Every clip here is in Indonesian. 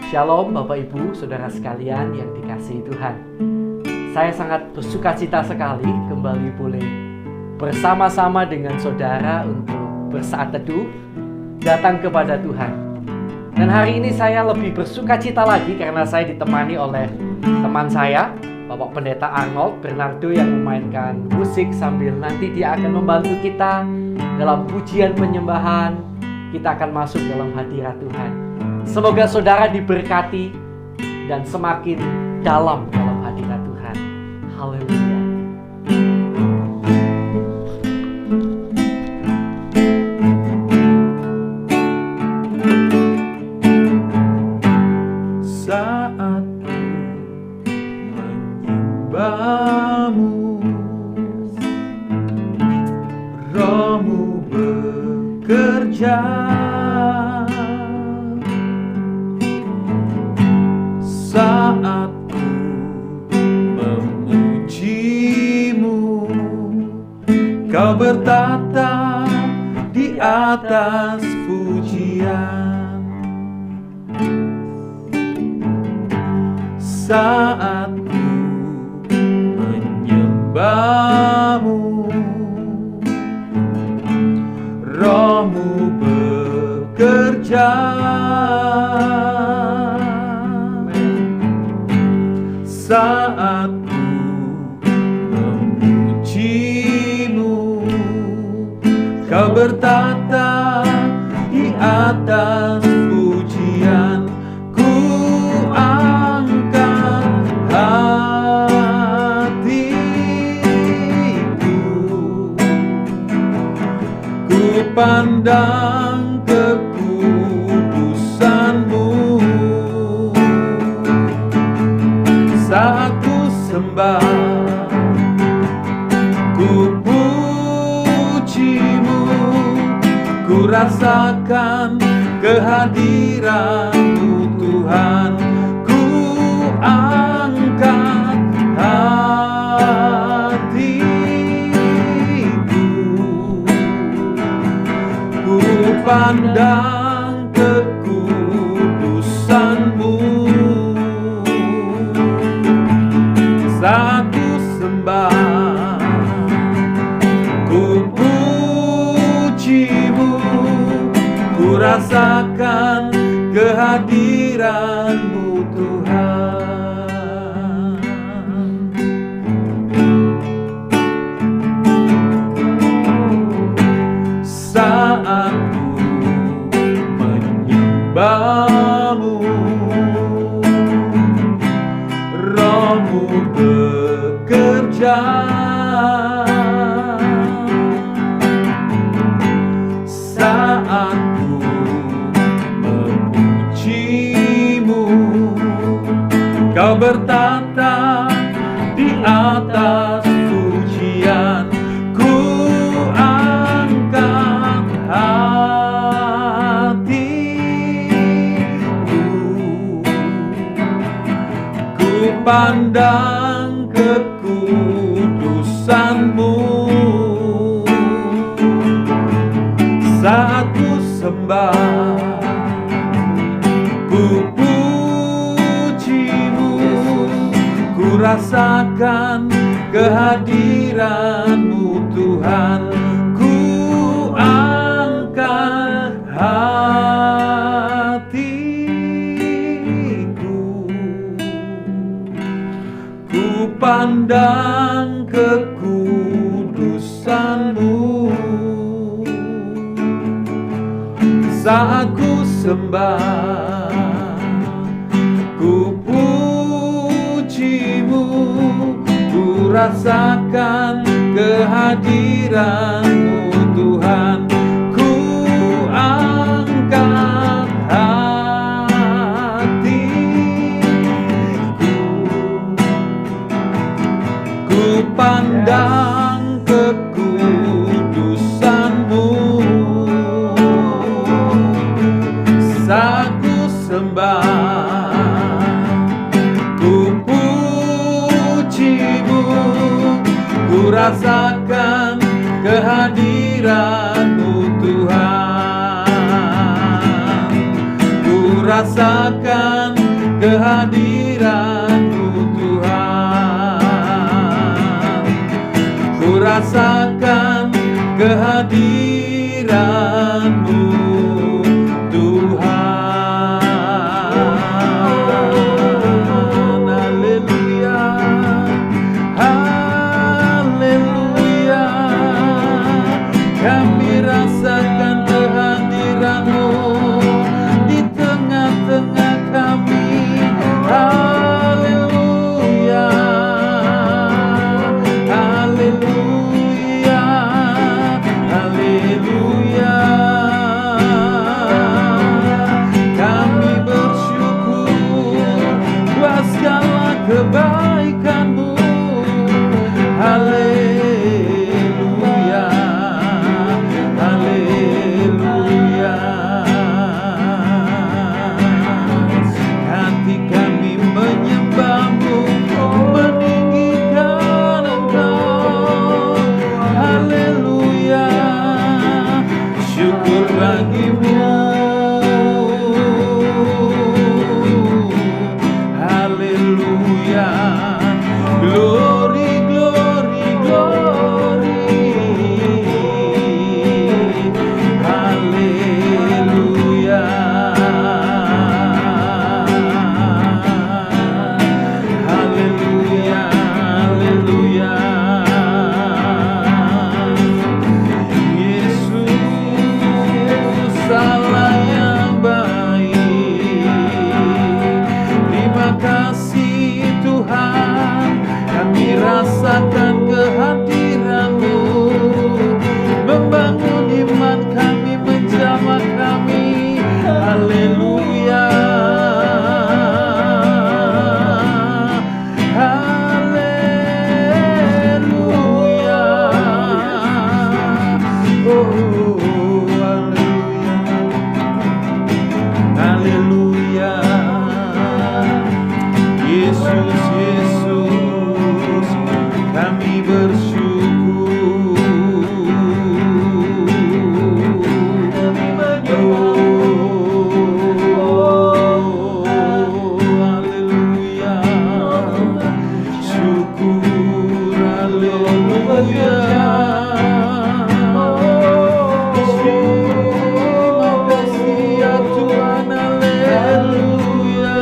Shalom Bapak Ibu, Saudara sekalian yang dikasihi Tuhan. Saya sangat bersukacita sekali kembali boleh bersama-sama dengan saudara untuk bersaat teduh, datang kepada Tuhan. Dan hari ini saya lebih bersukacita lagi karena saya ditemani oleh teman saya, Bapak Pendeta Arnold Bernardo, yang memainkan musik sambil nanti dia akan membantu kita dalam pujian penyembahan. Kita akan masuk dalam hadirat Tuhan. Semoga saudara diberkati dan semakin dalam hadirat Tuhan. Haleluya. Saat ku menyembahmu, Rohmu bekerja. Saat ku memujimu, Kau bertata di atas pujian. Saat ku menyembahmu, Rohmu bekerja. Saat ku memujimu, Kau bertata di atas pujian. Ku angkat hatiku, ku pandang kekudusan-Mu. Saat ku sembah, ku pujimu, ku rasakan kehadiran-Mu Tuhan. Ku angkat hatiku, ku pandang kekudusan-Mu. Saat ku sembah, ku pujimu, ku rasakan kehadiran-Mu Tuhan. Saat ku menyembahmu, Rohmu bekerja. Saat ku memujimu, Kau bertata di atas pujian. Ku angkat hatiku, ku pandang kekudusan-Mu. Saat ku sembah, ku pujimu, ku rasakan kehadiran-Mu Tuhan. Ku angkat hatiku, ku pandang kekudusan-Mu. Saat ku sembah, ku pujimu, ku rasakan kehadiran-Mu Tuhan. Ku angkat hatiku, ku pandang kekudusan-Mu. Saat ku sembah, ku pujimu, ku rasakan kehadiran-Mu Tuhan. Ku rasakan kehadiran-Mu Tuhan. Ku rasakan kehadiran-Mu Tuhan. Haleluya, haleluya. Kami rasakan kehadiran-Mu di tengah-tengah kami. Haleluya, haleluya, haleluya. Kami bersyukur buat segala kebaikan-Mu. Haleluya, haleluya. Hati kami menyembah-Mu, meninggikan Engkau. Haleluya, syukur bagi-Mu. Haleluya, glory, glory, glory. Haleluya, haleluya, haleluya. Yesus, Allah yang baik. Terima kasih Tuhan, kami rasakan kehadiran-Mu, membangun iman kami, menjamah kami. Haleluya, haleluya. Oh, haleluya, haleluya. Yesus, Yesus, kami bersyukur. Oh, haleluya, syukur, haleluya. Terima kasih ya Tuhan, haleluya.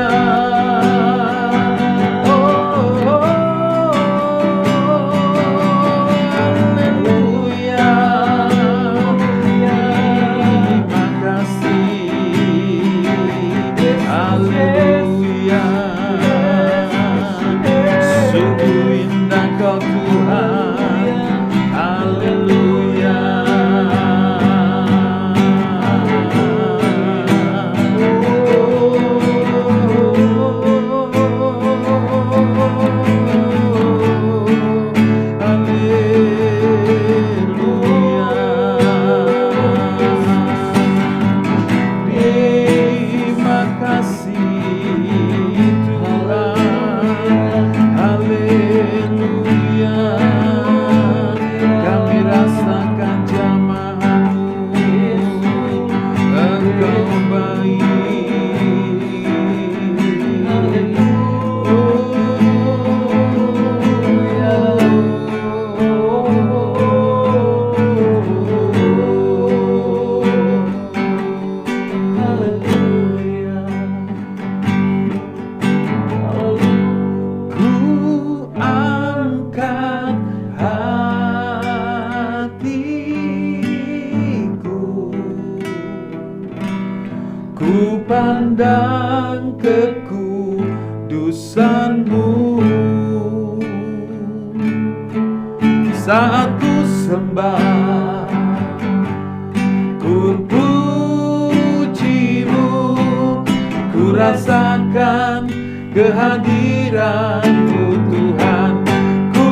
Haleluya, sungguh indah Kau Tuhan. Haleluya, terima kasih Tuhan. Haleluya, kami rasakan jamahan-Mu, Engkau baik. Ku angkat hatiku, ku pandang kekudusan-Mu. Saat ku sembah, ku puji-Mu, ku rasakan kehadiran-Mu Tuhan. Ku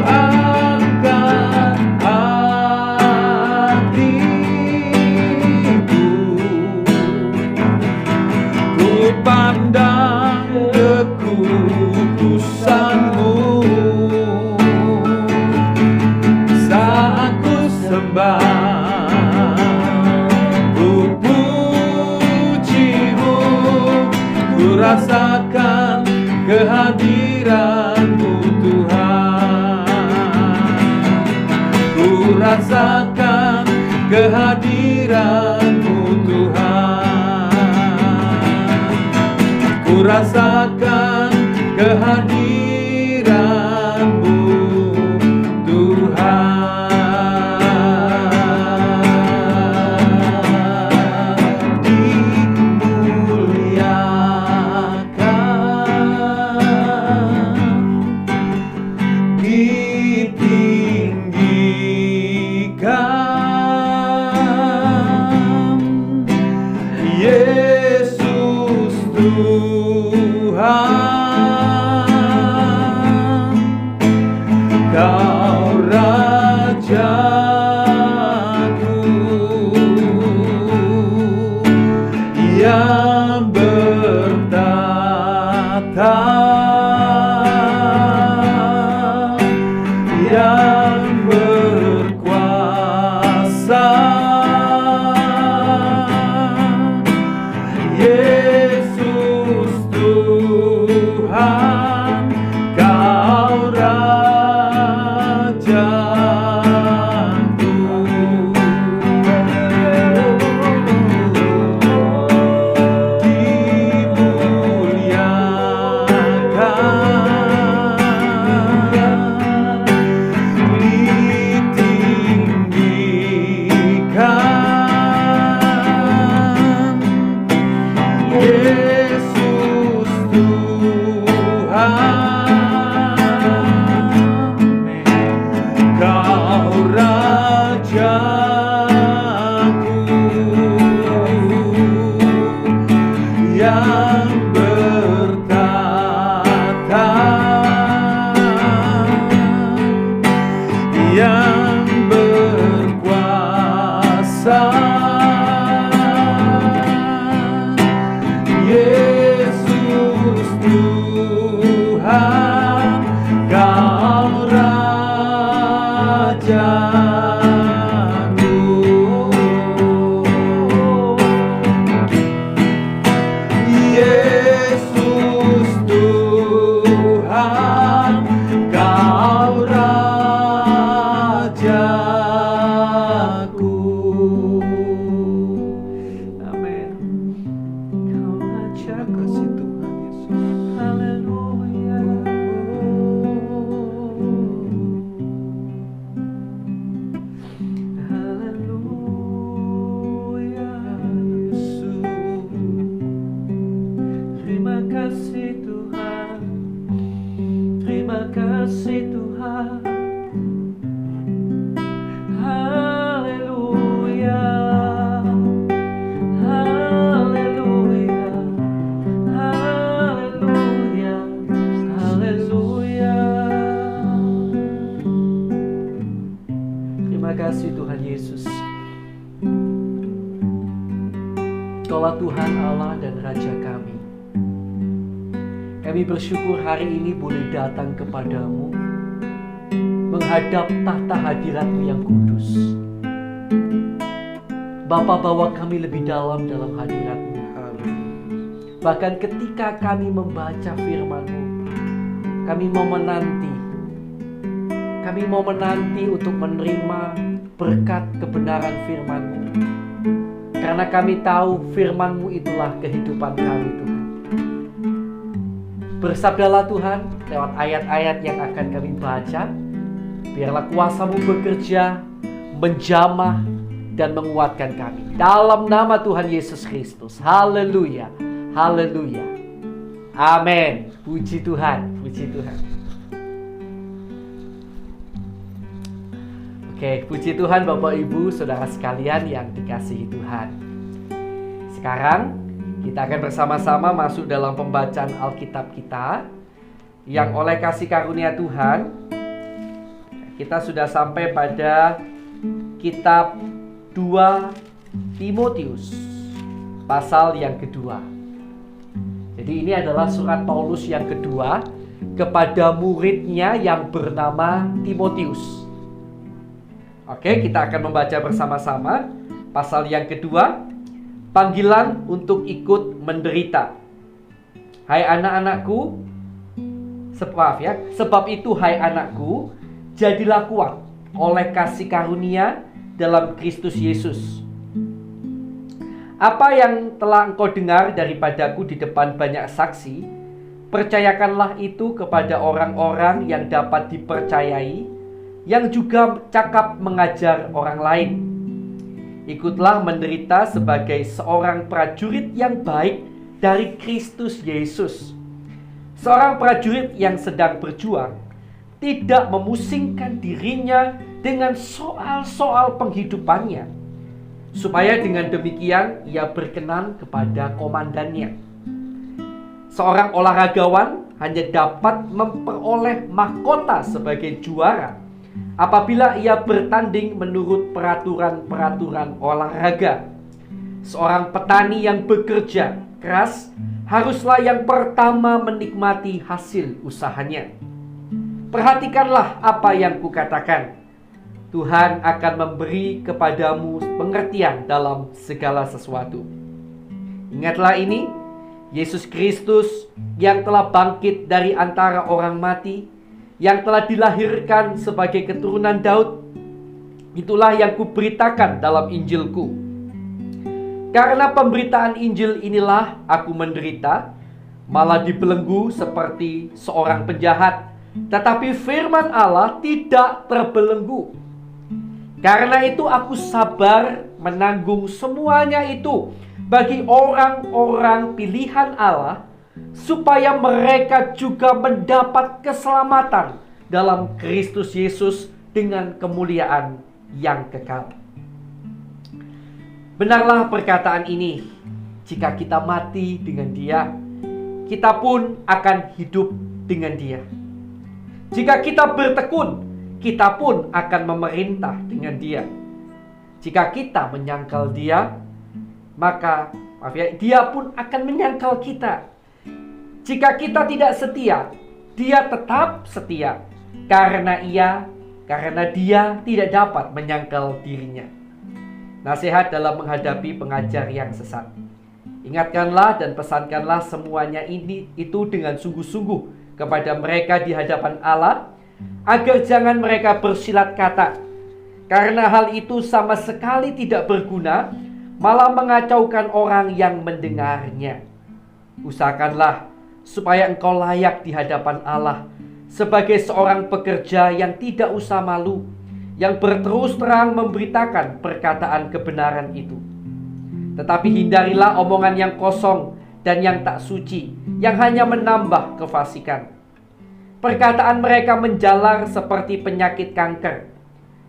angkat hatiku, ku pandang kekudusan-Mu. Saat ku sembah, ku puji-Mu, ku rasakan kehadiran-Mu Tuhan. Ku rasakan kehadiran-Mu Tuhan. Ku rasakan kehadiran-Mu Tuhan. Engkaulah Tuhan Allah dan Raja kami. Kami bersyukur hari ini boleh datang kepadamu, menghadap tahta hadirat-Mu yang kudus. Bapa, bawa kami lebih dalam hadirat-Mu. Bahkan ketika kami membaca firman-Mu, kami mau menanti untuk menerima berkat kebenaran firman-Mu. Karena kami tahu firman-Mu itulah kehidupan kami, Tuhan. Bersabdalah Tuhan lewat ayat-ayat yang akan kami baca. Biarlah kuasa-Mu bekerja, menjamah, dan menguatkan kami. Dalam nama Tuhan Yesus Kristus. Haleluya. Haleluya. Amin. Puji Tuhan. Puji Tuhan. Oke, puji Tuhan Bapak Ibu, Saudara sekalian yang dikasihi Tuhan. Sekarang kita akan bersama-sama masuk dalam pembacaan Alkitab kita, yang oleh kasih karunia Tuhan kita sudah sampai pada kitab 2 Timotius pasal yang kedua. Jadi ini adalah surat Paulus yang kedua kepada muridnya yang bernama Timotius. Oke, kita akan membaca bersama-sama pasal yang kedua, panggilan untuk ikut menderita. Hai anak-anakku, sebab itu hai anakku, jadilah kuat oleh kasih karunia dalam Kristus Yesus. Apa yang telah engkau dengar daripadaku di depan banyak saksi, percayakanlah itu kepada orang-orang yang dapat dipercayai, yang juga cakap mengajar orang lain. Ikutlah menderita sebagai seorang prajurit yang baik dari Kristus Yesus. Seorang prajurit yang sedang berjuang tidak memusingkan dirinya dengan soal-soal penghidupannya, supaya dengan demikian ia berkenan kepada komandannya. Seorang olahragawan hanya dapat memperoleh mahkota sebagai juara apabila ia bertanding menurut peraturan-peraturan olahraga. Seorang petani yang bekerja keras haruslah yang pertama menikmati hasil usahanya. Perhatikanlah apa yang kukatakan. Tuhan akan memberi kepadamu pengertian dalam segala sesuatu. Ingatlah ini, Yesus Kristus yang telah bangkit dari antara orang mati, yang telah dilahirkan sebagai keturunan Daud, itulah yang kuberitakan dalam Injilku. Karena pemberitaan Injil inilah aku menderita, malah dibelenggu seperti seorang penjahat, tetapi firman Allah tidak terbelenggu. Karena itu aku sabar menanggung semuanya itu bagi orang-orang pilihan Allah, supaya mereka juga mendapat keselamatan dalam Kristus Yesus dengan kemuliaan yang kekal. Benarlah perkataan ini, jika kita mati dengan Dia, kita pun akan hidup dengan Dia. Jika kita bertekun, kita pun akan memerintah dengan Dia. Jika kita menyangkal Dia, maka Dia pun akan menyangkal kita. Jika kita tidak setia, Dia tetap setia, karena Dia tidak dapat menyangkal dirinya. Nasihat dalam menghadapi pengajar yang sesat. Ingatkanlah dan pesankanlah semuanya itu dengan sungguh-sungguh kepada mereka di hadapan Allah, agar jangan mereka bersilat kata. Karena hal itu sama sekali tidak berguna, malah mengacaukan orang yang mendengarnya. Usahakanlah supaya engkau layak di hadapan Allah sebagai seorang pekerja yang tidak usah malu, yang berterus terang memberitakan perkataan kebenaran itu. Tetapi hindarilah omongan yang kosong dan yang tak suci, yang hanya menambah kefasikan. Perkataan mereka menjalar seperti penyakit kanker.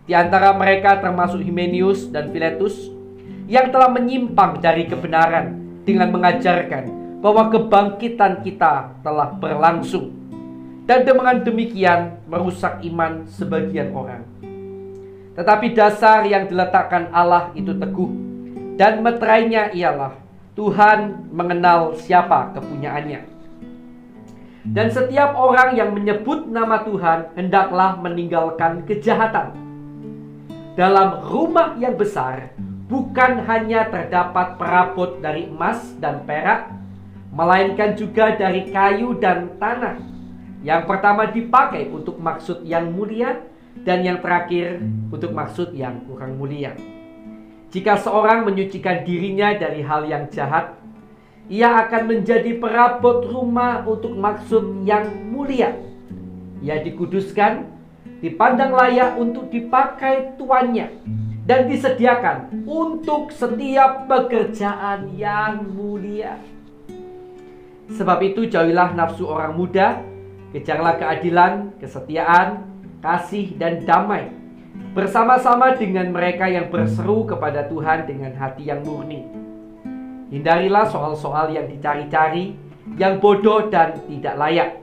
Di antara mereka termasuk Himenius dan Filetus, yang telah menyimpang dari kebenaran dengan mengajarkan bahwa kebangkitan kita telah berlangsung, dan dengan demikian merusak iman sebagian orang. Tetapi dasar yang diletakkan Allah itu teguh, dan meterainya ialah Tuhan mengenal siapa kepunyaannya. Dan setiap orang yang menyebut nama Tuhan hendaklah meninggalkan kejahatan. Dalam rumah yang besar bukan hanya terdapat perabot dari emas dan perak, melainkan juga dari kayu dan tanah. Yang pertama dipakai untuk maksud yang mulia, dan yang terakhir untuk maksud yang kurang mulia. Jika seorang menyucikan dirinya dari hal yang jahat, ia akan menjadi perabot rumah untuk maksud yang mulia. Ia dikuduskan, dipandang layak untuk dipakai tuannya, dan disediakan untuk setiap pekerjaan yang mulia. Sebab itu jauhilah nafsu orang muda, kejarlah keadilan, kesetiaan, kasih dan damai, bersama-sama dengan mereka yang berseru kepada Tuhan dengan hati yang murni. Hindarilah soal-soal yang dicari-cari, yang bodoh dan tidak layak.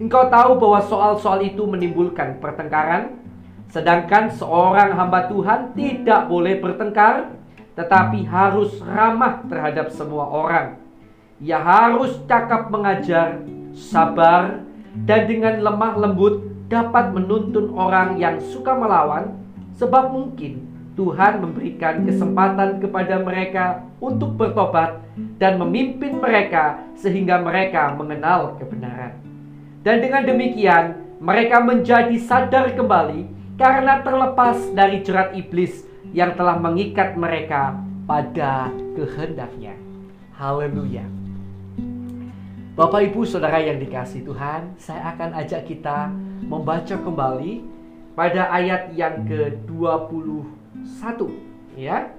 Engkau tahu bahwa soal-soal itu menimbulkan pertengkaran, sedangkan seorang hamba Tuhan tidak boleh bertengkar, tetapi harus ramah terhadap semua orang. Ia harus cakap mengajar, sabar, dan dengan lemah lembut dapat menuntun orang yang suka melawan, sebab mungkin Tuhan memberikan kesempatan kepada mereka untuk bertobat dan memimpin mereka sehingga mereka mengenal kebenaran. Dan dengan demikian, mereka menjadi sadar kembali karena terlepas dari jerat iblis yang telah mengikat mereka pada kehendaknya. Haleluya. Bapak, Ibu, Saudara yang dikasihi Tuhan, saya akan ajak kita membaca kembali pada ayat yang ke-21, ya.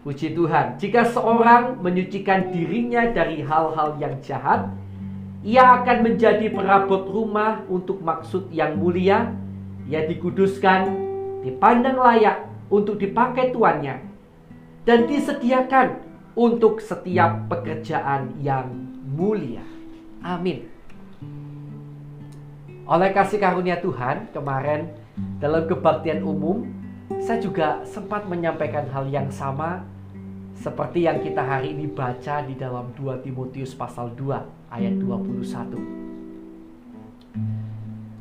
Puji Tuhan. Jika seorang menyucikan dirinya dari hal-hal yang jahat, ia akan menjadi perabot rumah untuk maksud yang mulia. Ia dikuduskan, dipandang layak untuk dipakai tuannya, dan disediakan untuk setiap pekerjaan yang mulia. Amin. Oleh kasih karunia Tuhan, kemarin dalam kebaktian umum, saya juga sempat menyampaikan hal yang sama seperti yang kita hari ini baca di dalam 2 Timotius pasal 2 ayat 21.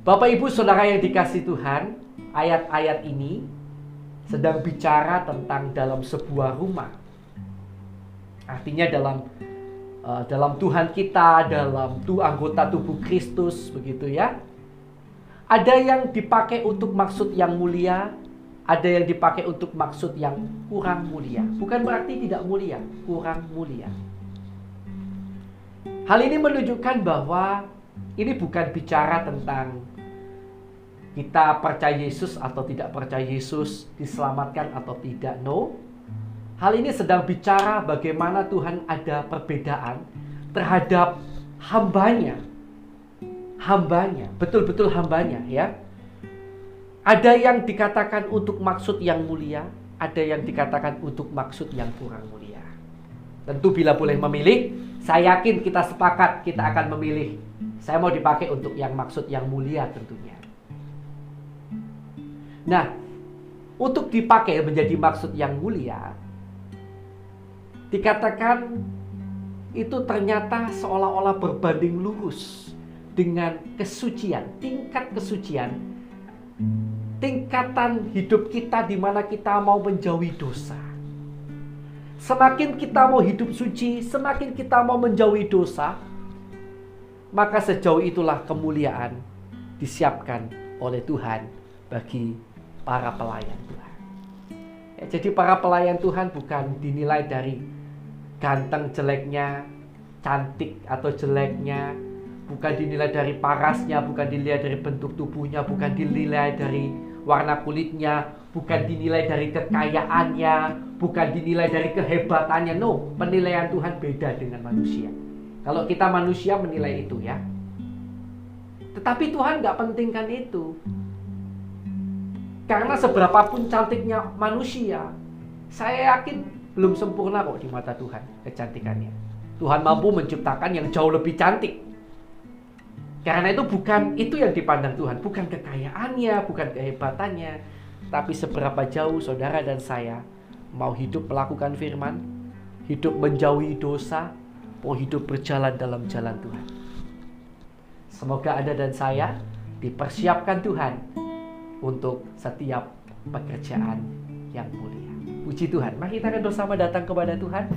Bapak, Ibu, Saudara yang dikasihi Tuhan, ayat-ayat ini sedang bicara tentang dalam sebuah rumah. Artinya dalam Tuhan kita, dalam anggota tubuh Kristus, begitu ya. Ada yang dipakai untuk maksud yang mulia, ada yang dipakai untuk maksud yang kurang mulia. Bukan berarti tidak mulia, kurang mulia. Hal ini menunjukkan bahwa ini bukan bicara tentang kita percaya Yesus atau tidak percaya Yesus, diselamatkan atau tidak. No. Hal ini sedang bicara bagaimana Tuhan ada perbedaan terhadap hambanya. Hambanya, betul-betul hambanya, ya. Ada yang dikatakan untuk maksud yang mulia, ada yang dikatakan untuk maksud yang kurang mulia. Tentu bila boleh memilih, saya yakin kita sepakat kita akan memilih. Saya mau dipakai untuk yang maksud yang mulia tentunya. Nah, untuk dipakai menjadi maksud yang mulia, dikatakan itu ternyata seolah-olah berbanding lurus dengan kesucian, tingkat kesucian, tingkatan hidup kita di mana kita mau menjauhi dosa. Semakin kita mau hidup suci, semakin kita mau menjauhi dosa, maka sejauh itulah kemuliaan disiapkan oleh Tuhan bagi para pelayan Tuhan. Ya, jadi para pelayan Tuhan bukan dinilai dari ganteng jeleknya, cantik atau jeleknya, bukan dinilai dari parasnya, bukan dinilai dari bentuk tubuhnya, bukan dinilai dari warna kulitnya, bukan dinilai dari kekayaannya, bukan dinilai dari kehebatannya. No, penilaian Tuhan beda dengan manusia. Kalau kita manusia menilai itu, ya. Tetapi Tuhan gak pentingkan itu. Karena seberapapun cantiknya manusia, saya yakin belum sempurna kok di mata Tuhan kecantikannya. Tuhan mampu menciptakan yang jauh lebih cantik. Karena itu bukan itu yang dipandang Tuhan, bukan kekayaannya, bukan kehebatannya, tapi seberapa jauh saudara dan saya mau hidup melakukan firman, hidup menjauhi dosa, mau hidup berjalan dalam jalan Tuhan. Semoga Anda dan saya dipersiapkan Tuhan untuk setiap pekerjaan yang mulia. Puji Tuhan. Mari kita akan bersama datang kepada Tuhan.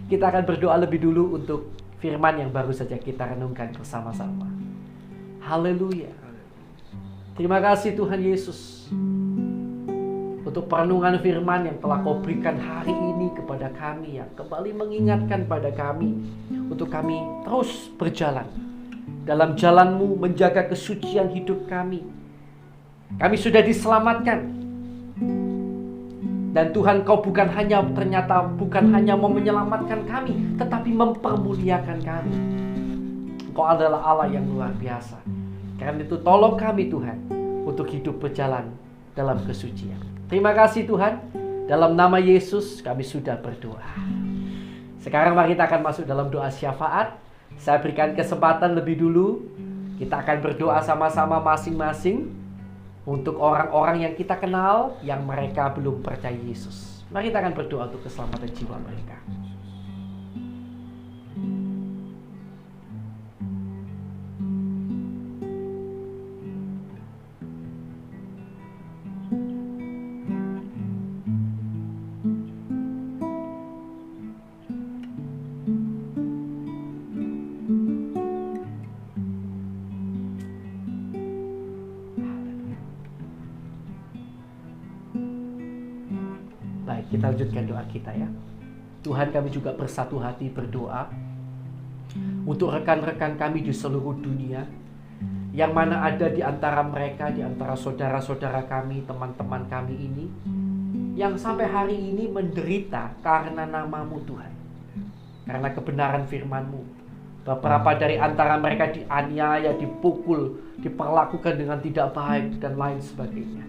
Kita akan berdoa lebih dulu untuk firman yang baru saja kita renungkan bersama-sama. Haleluya. Terima kasih Tuhan Yesus untuk perenungan firman yang telah Kau berikan hari ini kepada kami, yang kembali mengingatkan pada kami untuk kami terus berjalan dalam jalan-Mu, menjaga kesucian hidup kami. Kami sudah diselamatkan. Dan Tuhan, Kau bukan hanya mau menyelamatkan kami, tetapi mempermuliakan kami. Kau adalah Allah yang luar biasa. Karena itu tolong kami Tuhan untuk hidup berjalan dalam kesucian. Terima kasih Tuhan. Dalam nama Yesus kami sudah berdoa. Sekarang mari kita akan masuk dalam doa syafaat. Saya berikan kesempatan lebih dulu. Kita akan berdoa sama-sama masing-masing untuk orang-orang yang kita kenal yang mereka belum percaya Yesus. Mari kita akan berdoa untuk keselamatan jiwa mereka. kita lanjutkan doa kita ya. Tuhan, kami juga bersatu hati berdoa untuk rekan-rekan kami di seluruh dunia, yang mana ada di antara mereka, di antara saudara-saudara kami, teman-teman kami ini, yang sampai hari ini menderita karena nama-Mu Tuhan, karena kebenaran firman-Mu. Beberapa dari antara mereka dianiaya, dipukul, diperlakukan dengan tidak baik, dan lain sebagainya.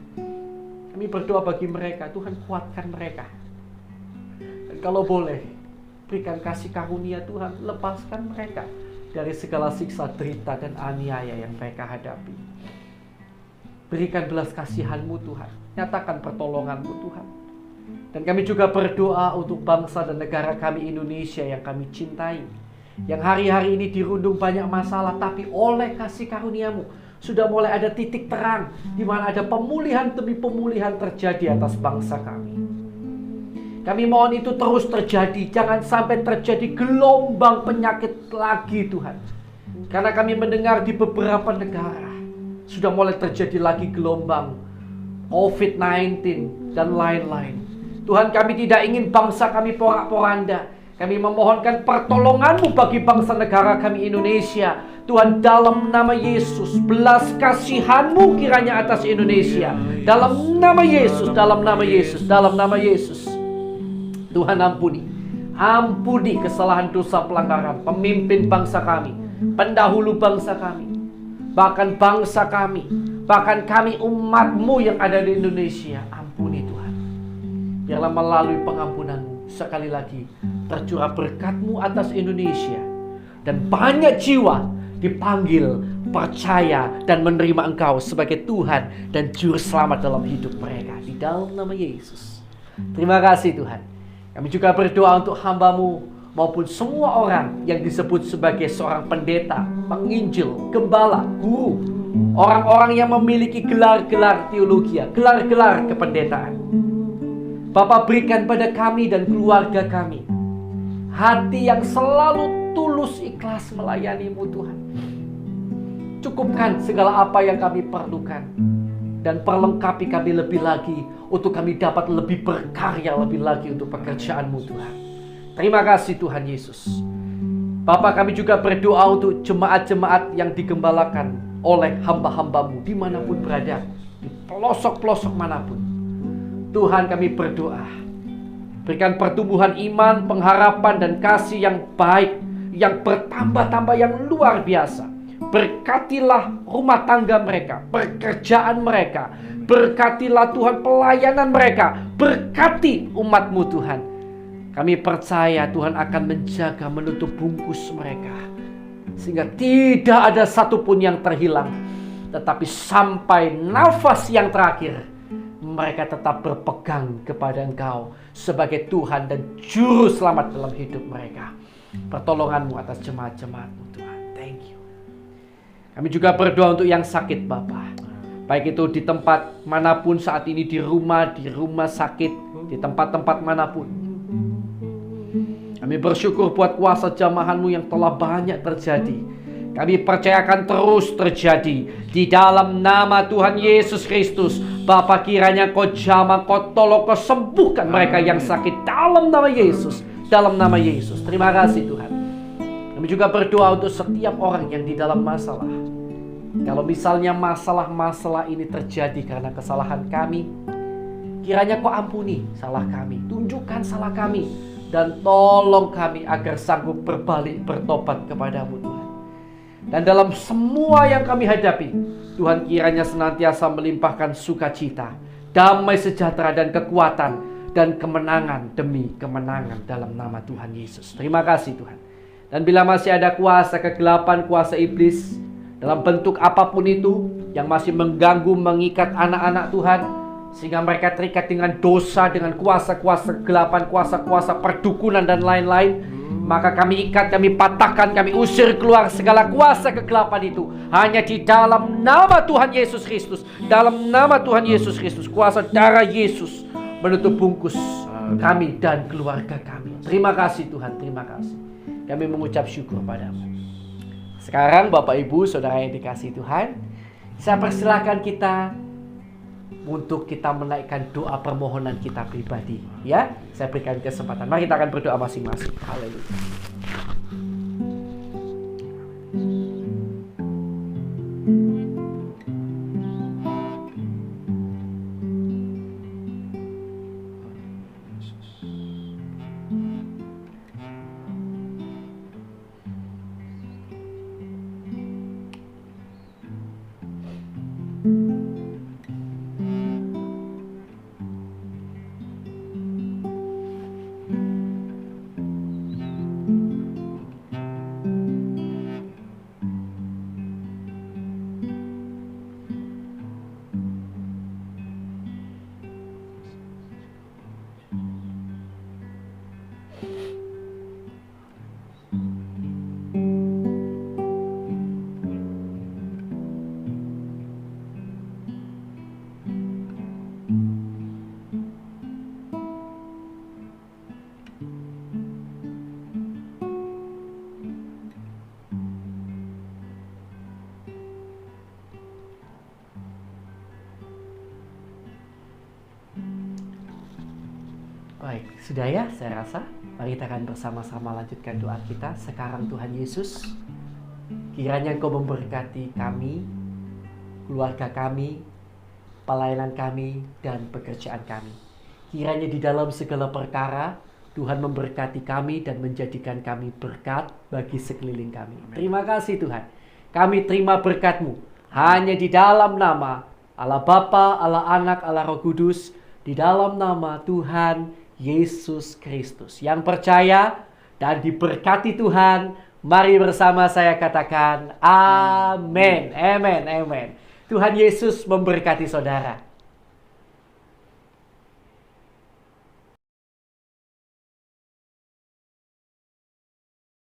Kami berdoa bagi mereka, Tuhan kuatkan mereka. Dan kalau boleh, berikan kasih karunia Tuhan, lepaskan mereka dari segala siksa, derita, dan aniaya yang mereka hadapi. Berikan belas kasihan-Mu Tuhan, nyatakan pertolongan-Mu Tuhan. Dan kami juga berdoa untuk bangsa dan negara kami Indonesia yang kami cintai, yang hari-hari ini dirundung banyak masalah, tapi oleh kasih karunia-Mu sudah mulai ada titik terang, di mana ada pemulihan demi pemulihan terjadi atas bangsa kami. Kami mohon itu terus terjadi, jangan sampai terjadi gelombang penyakit lagi Tuhan. Karena kami mendengar di beberapa negara sudah mulai terjadi lagi gelombang COVID-19 dan lain-lain. Tuhan, kami tidak ingin bangsa kami porak-poranda. Kami memohonkan pertolongan-Mu bagi bangsa negara kami Indonesia. Tuhan, dalam nama Yesus, belas kasihan-Mu kiranya atas Indonesia. Dalam nama Yesus, dalam nama Yesus, dalam nama Yesus. Tuhan, ampuni kesalahan, dosa, pelanggaran pemimpin bangsa kami, pendahulu bangsa kami, bahkan bangsa kami, bahkan kami umat-Mu yang ada di Indonesia. Ampuni Tuhan. Biarlah melalui pengampunan-Mu sekali lagi tercurah berkat-Mu atas Indonesia, dan banyak jiwa dipanggil, percaya, dan menerima Engkau sebagai Tuhan dan Juru Selamat dalam hidup mereka. Di dalam nama Yesus. Terima kasih Tuhan. Kami juga berdoa untuk hamba-Mu maupun semua orang yang disebut sebagai seorang pendeta, penginjil, gembala, guru, orang-orang yang memiliki gelar-gelar teologi, gelar-gelar kependetaan. Bapa, berikan pada kami dan keluarga kami hati yang selalu tulus ikhlas melayani-Mu Tuhan. Cukupkan segala apa yang kami perlukan, dan perlengkapi kami lebih lagi untuk kami dapat lebih berkarya lebih lagi untuk pekerjaan-Mu Tuhan. Terima kasih Tuhan Yesus. Bapa, kami juga berdoa untuk jemaat-jemaat yang digembalakan oleh hamba-hamba-Mu dimanapun berada, di pelosok-pelosok manapun. Tuhan, kami berdoa, berikan pertumbuhan iman, pengharapan, dan kasih yang baik, yang bertambah-tambah, yang luar biasa. Berkatilah rumah tangga mereka, pekerjaan mereka. Berkatilah Tuhan pelayanan mereka. Berkati umat-Mu Tuhan. Kami percaya Tuhan akan menjaga, menutup bungkus mereka, sehingga tidak ada satupun yang terhilang. Tetapi sampai nafas yang terakhir, mereka tetap berpegang kepada Engkau sebagai Tuhan dan Juru Selamat dalam hidup mereka. Pertolongan-Mu atas jemaat-jemaat-Mu Tuhan. Thank you. Kami juga berdoa untuk yang sakit Bapa, baik itu di tempat manapun saat ini, di rumah sakit, di tempat-tempat manapun. Kami bersyukur buat kuasa jamahan-Mu yang telah banyak terjadi. Kami percayakan terus terjadi di dalam nama Tuhan Yesus Kristus. Bapa, kiranya Kau jamah, Kau tolong, Kau sembuhkan mereka yang sakit dalam nama Yesus. Dalam nama Yesus. Terima kasih Tuhan. Kami juga berdoa untuk setiap orang yang di dalam masalah. Kalau misalnya masalah-masalah ini terjadi karena kesalahan kami, kiranya Kau ampuni salah kami, tunjukkan salah kami, dan tolong kami agar sanggup berbalik, bertobat kepada-Mu Tuhan. Dan dalam semua yang kami hadapi, Tuhan kiranya senantiasa melimpahkan sukacita, damai sejahtera, dan kekuatan, dan kemenangan demi kemenangan dalam nama Tuhan Yesus. Terima kasih Tuhan. Dan bila masih ada kuasa kegelapan, kuasa iblis dalam bentuk apapun itu yang masih mengganggu, mengikat anak-anak Tuhan, sehingga mereka terikat dengan dosa, dengan kuasa-kuasa kegelapan, kuasa-kuasa perdukunan dan lain-lain, maka kami ikat, kami patahkan, kami usir keluar segala kuasa kegelapan itu hanya di dalam nama Tuhan Yesus Kristus. Dalam nama Tuhan Yesus Kristus, kuasa darah Yesus menutup bungkus kami dan keluarga kami. Terima kasih Tuhan, terima kasih. Kami mengucap syukur padamu. Sekarang Bapak Ibu Saudara yang dikasihi Tuhan, saya persilakan kita untuk kita menaikkan doa permohonan kita pribadi. Ya, saya berikan kesempatan. Mari kita akan berdoa masing-masing. Haleluya. Baik, sudah ya saya rasa. Mari kita akan bersama-sama lanjutkan doa kita. Sekarang Tuhan Yesus, kiranya Engkau memberkati kami, keluarga kami, pelayanan kami, dan pekerjaan kami. Kiranya di dalam segala perkara, Tuhan memberkati kami dan menjadikan kami berkat bagi sekeliling kami. Terima kasih Tuhan. Kami terima berkat-Mu hanya di dalam nama Allah Bapa, Allah Anak, Allah Roh Kudus, di dalam nama Tuhan Yesus Kristus. Yang percaya dan diberkati Tuhan, mari bersama saya katakan amin. Amin. Amin. Tuhan Yesus memberkati saudara.